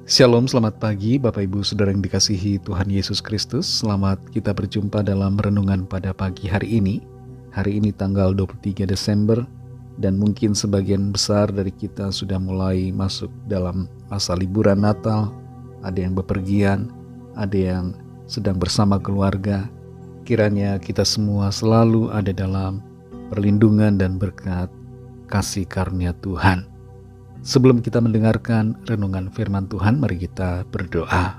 Shalom, selamat pagi Bapak Ibu Saudara yang dikasihi Tuhan Yesus Kristus. Selamat kita berjumpa dalam renungan pada pagi hari ini. Hari ini tanggal 23 Desember dan mungkin sebagian besar dari kita sudah mulai masuk dalam masa liburan Natal. Ada yang bepergian, ada yang sedang bersama keluarga. Kiranya kita semua selalu ada dalam perlindungan dan berkat kasih karunia Tuhan. Sebelum kita mendengarkan renungan firman Tuhan, mari kita berdoa.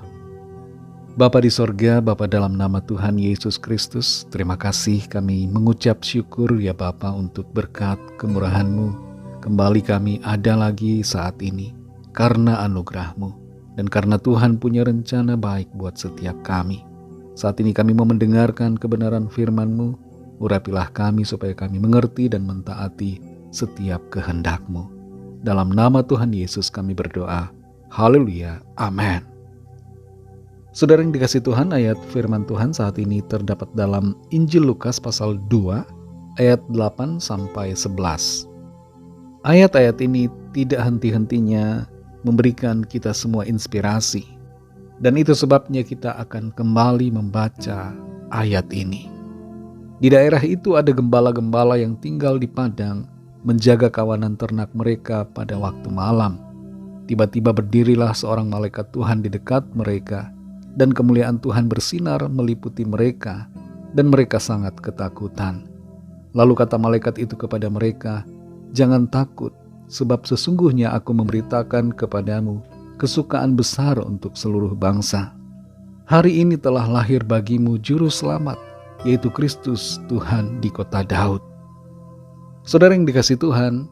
Bapa di sorga, Bapa dalam nama Tuhan Yesus Kristus, terima kasih kami mengucap syukur ya Bapa untuk berkat kemurahan-Mu. Kembali kami ada lagi saat ini karena anugerah-Mu dan karena Tuhan punya rencana baik buat setiap kami. Saat ini kami mau mendengarkan kebenaran firman-Mu, urapilah kami supaya kami mengerti dan mentaati setiap kehendak-Mu. Dalam nama Tuhan Yesus kami berdoa. Haleluya. Amin. Saudara yang dikasihi Tuhan, ayat firman Tuhan saat ini terdapat dalam Injil Lukas pasal 2 ayat 8 sampai 11. Ayat-ayat ini tidak henti-hentinya memberikan kita semua inspirasi. Dan itu sebabnya kita akan kembali membaca ayat ini. Di daerah itu ada gembala-gembala yang tinggal di padang menjaga kawanan ternak mereka pada waktu malam. Tiba-tiba berdirilah seorang malaikat Tuhan di dekat mereka, dan kemuliaan Tuhan bersinar meliputi mereka, dan mereka sangat ketakutan. Lalu kata malaikat itu kepada mereka, "Jangan takut, sebab sesungguhnya aku memberitakan kepadamu kesukaan besar untuk seluruh bangsa. Hari ini telah lahir bagimu juru selamat, yaitu Kristus Tuhan di kota Daud." Saudara yang dikasihi Tuhan,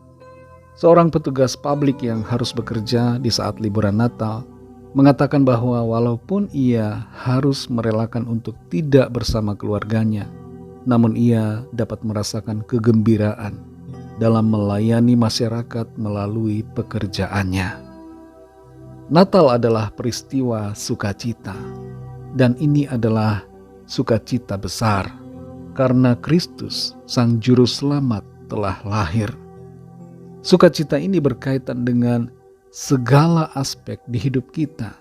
seorang petugas publik yang harus bekerja di saat liburan Natal mengatakan bahwa walaupun ia harus merelakan untuk tidak bersama keluarganya, namun ia dapat merasakan kegembiraan dalam melayani masyarakat melalui pekerjaannya. Natal adalah peristiwa sukacita, dan ini adalah sukacita besar karena Kristus, Sang Juru Selamat, telah lahir. Sukacita ini berkaitan dengan segala aspek di hidup kita,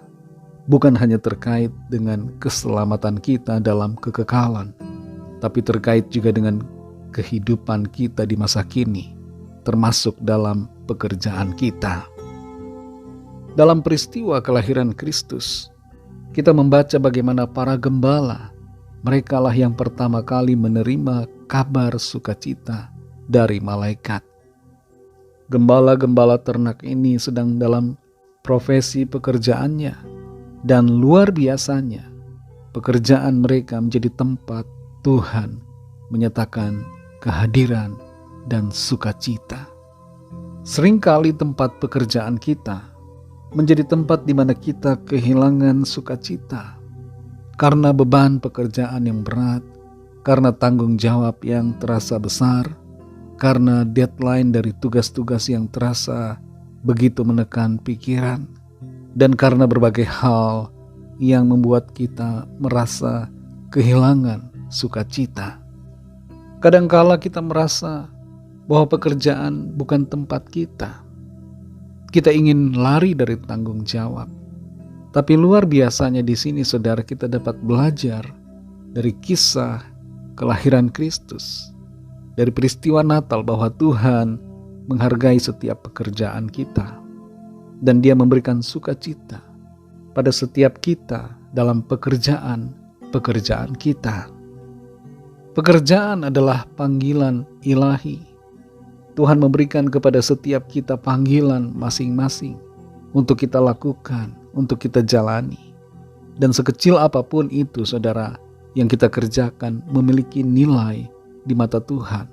bukan hanya terkait dengan keselamatan kita dalam kekekalan, tapi terkait juga dengan kehidupan kita di masa kini, termasuk dalam pekerjaan kita. Dalam peristiwa kelahiran Kristus, kita membaca bagaimana para gembala, merekalah yang pertama kali menerima kabar sukacita dari malaikat. Gembala-gembala ternak ini sedang dalam profesi pekerjaannya, dan luar biasanya pekerjaan mereka menjadi tempat Tuhan menyatakan kehadiran dan sukacita. Seringkali tempat pekerjaan kita menjadi tempat di mana kita kehilangan sukacita karena beban pekerjaan yang berat, karena tanggung jawab yang terasa besar, karena deadline dari tugas-tugas yang terasa begitu menekan pikiran, dan karena berbagai hal yang membuat kita merasa kehilangan sukacita. Kadangkala kita merasa bahwa pekerjaan bukan tempat kita. Kita ingin lari dari tanggung jawab. Tapi luar biasanya di sini saudara, kita dapat belajar dari kisah kelahiran Kristus, dari peristiwa Natal, bahwa Tuhan menghargai setiap pekerjaan kita dan Dia memberikan sukacita pada setiap kita dalam pekerjaan kita. Pekerjaan adalah panggilan ilahi. Tuhan memberikan kepada setiap kita panggilan masing-masing untuk kita lakukan, untuk kita jalani. Dan sekecil apapun itu saudara yang kita kerjakan memiliki nilai di mata Tuhan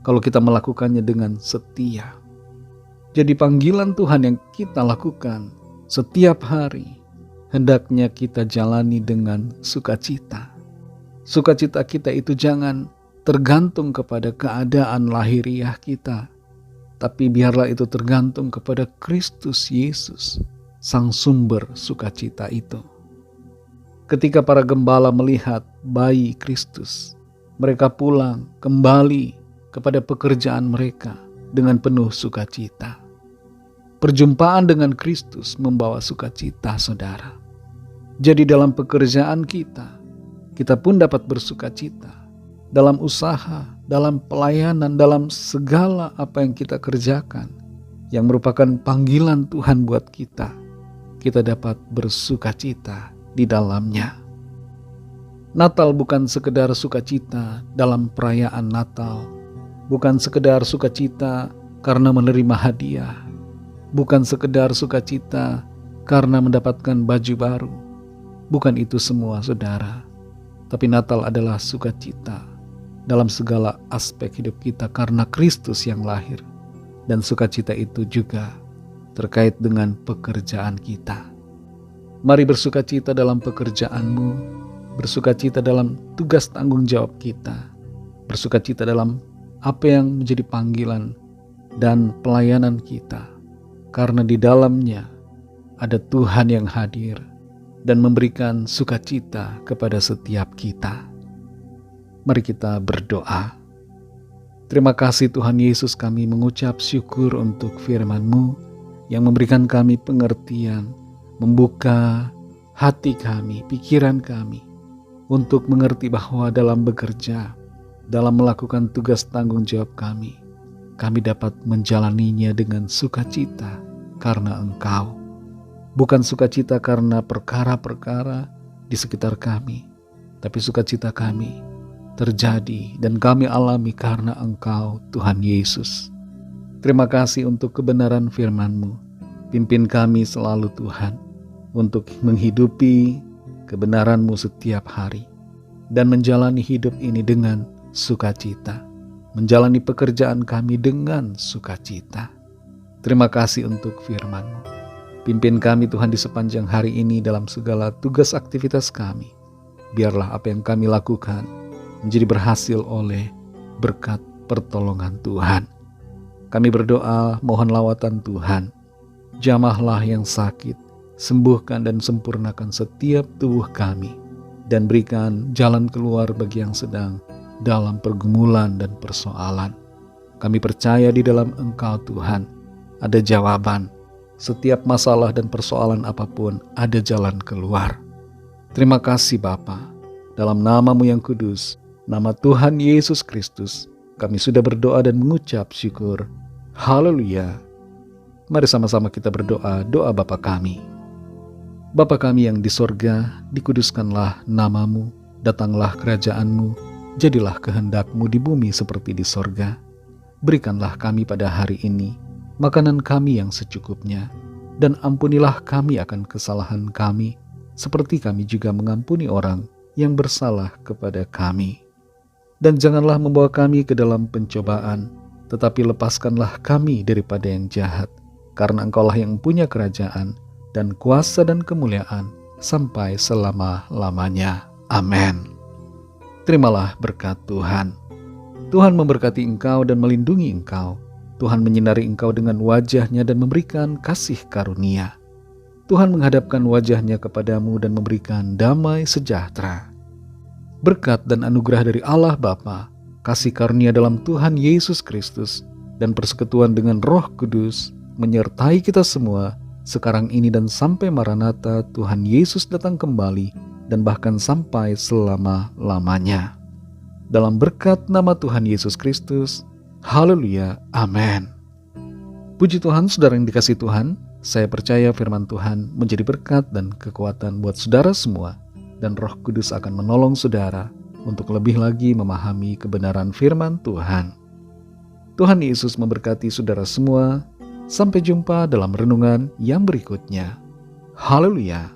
kalau kita melakukannya dengan setia. Jadi panggilan Tuhan yang kita lakukan setiap hari hendaknya kita jalani dengan sukacita. Sukacita kita itu jangan tergantung kepada keadaan lahiriah kita, tapi biarlah itu tergantung kepada Kristus Yesus, Sang sumber sukacita itu. Ketika para gembala melihat bayi Kristus, mereka pulang kembali kepada pekerjaan mereka dengan penuh sukacita. Perjumpaan dengan Kristus membawa sukacita, saudara. Jadi dalam pekerjaan kita pun dapat bersukacita. Dalam usaha, dalam pelayanan, dalam segala apa yang kita kerjakan, yang merupakan panggilan Tuhan buat kita dapat bersukacita di dalamnya. Natal bukan sekedar sukacita dalam perayaan Natal, bukan sekedar sukacita karena menerima hadiah, bukan sekedar sukacita karena mendapatkan baju baru. Bukan itu semua, saudara. Tapi Natal adalah sukacita dalam segala aspek hidup kita karena Kristus yang lahir. Dan sukacita itu juga terkait dengan pekerjaan kita. Mari bersukacita dalam pekerjaanmu, bersukacita dalam tugas tanggung jawab kita, bersukacita dalam apa yang menjadi panggilan dan pelayanan kita. Karena di dalamnya ada Tuhan yang hadir dan memberikan sukacita kepada setiap kita. Mari kita berdoa. Terima kasih Tuhan Yesus, kami mengucap syukur untuk firman-Mu yang memberikan kami pengertian, membuka hati kami, pikiran kami untuk mengerti bahwa dalam bekerja, dalam melakukan tugas tanggung jawab kami dapat menjalaninya dengan sukacita karena Engkau. Bukan sukacita karena perkara-perkara di sekitar kami, tapi sukacita kami terjadi dan kami alami karena Engkau, Tuhan Yesus. Terima kasih untuk kebenaran firman-Mu. Pimpin kami selalu Tuhan untuk menghidupi kebenaran-Mu setiap hari dan menjalani hidup ini dengan sukacita, menjalani pekerjaan kami dengan sukacita. Terima kasih untuk firman-Mu. Pimpin kami Tuhan di sepanjang hari ini dalam segala tugas aktivitas kami. Biarlah apa yang kami lakukan menjadi berhasil oleh berkat pertolongan Tuhan. Kami berdoa mohon lawatan Tuhan. Jamahlah yang sakit, sembuhkan dan sempurnakan setiap tubuh kami, dan berikan jalan keluar bagi yang sedang dalam pergumulan dan persoalan. Kami percaya di dalam Engkau Tuhan ada jawaban. Setiap masalah dan persoalan apapun ada jalan keluar. Terima kasih Bapa. Dalam nama-Mu yang kudus, nama Tuhan Yesus Kristus, kami sudah berdoa dan mengucap syukur. Haleluya. Mari sama-sama kita berdoa, doa Bapa kami. Bapa kami yang di sorga, dikuduskanlah nama-Mu, datanglah kerajaan-Mu, jadilah kehendak-Mu di bumi seperti di sorga. Berikanlah kami pada hari ini makanan kami yang secukupnya, dan ampunilah kami akan kesalahan kami, seperti kami juga mengampuni orang yang bersalah kepada kami. Dan janganlah membawa kami ke dalam pencobaan, tetapi lepaskanlah kami daripada yang jahat, karena Engkaulah yang punya kerajaan, dan kuasa dan kemuliaan, sampai selama-lamanya. Amin. Terimalah berkat Tuhan. Tuhan memberkati engkau dan melindungi engkau. Tuhan menyinari engkau dengan wajah-Nya dan memberikan kasih karunia. Tuhan menghadapkan wajah-Nya kepadamu dan memberikan damai sejahtera. Berkat dan anugerah dari Allah Bapa, kasih karunia dalam Tuhan Yesus Kristus, dan persekutuan dengan Roh Kudus menyertai kita semua sekarang ini dan sampai Maranatha Tuhan Yesus datang kembali, dan bahkan sampai selama-lamanya. Dalam berkat nama Tuhan Yesus Kristus, haleluya, amin. Puji Tuhan, saudara yang dikasihi Tuhan, saya percaya firman Tuhan menjadi berkat dan kekuatan buat saudara semua, dan Roh Kudus akan menolong saudara untuk lebih lagi memahami kebenaran firman Tuhan. Tuhan Yesus memberkati saudara semua. Sampai jumpa dalam renungan yang berikutnya. Haleluya.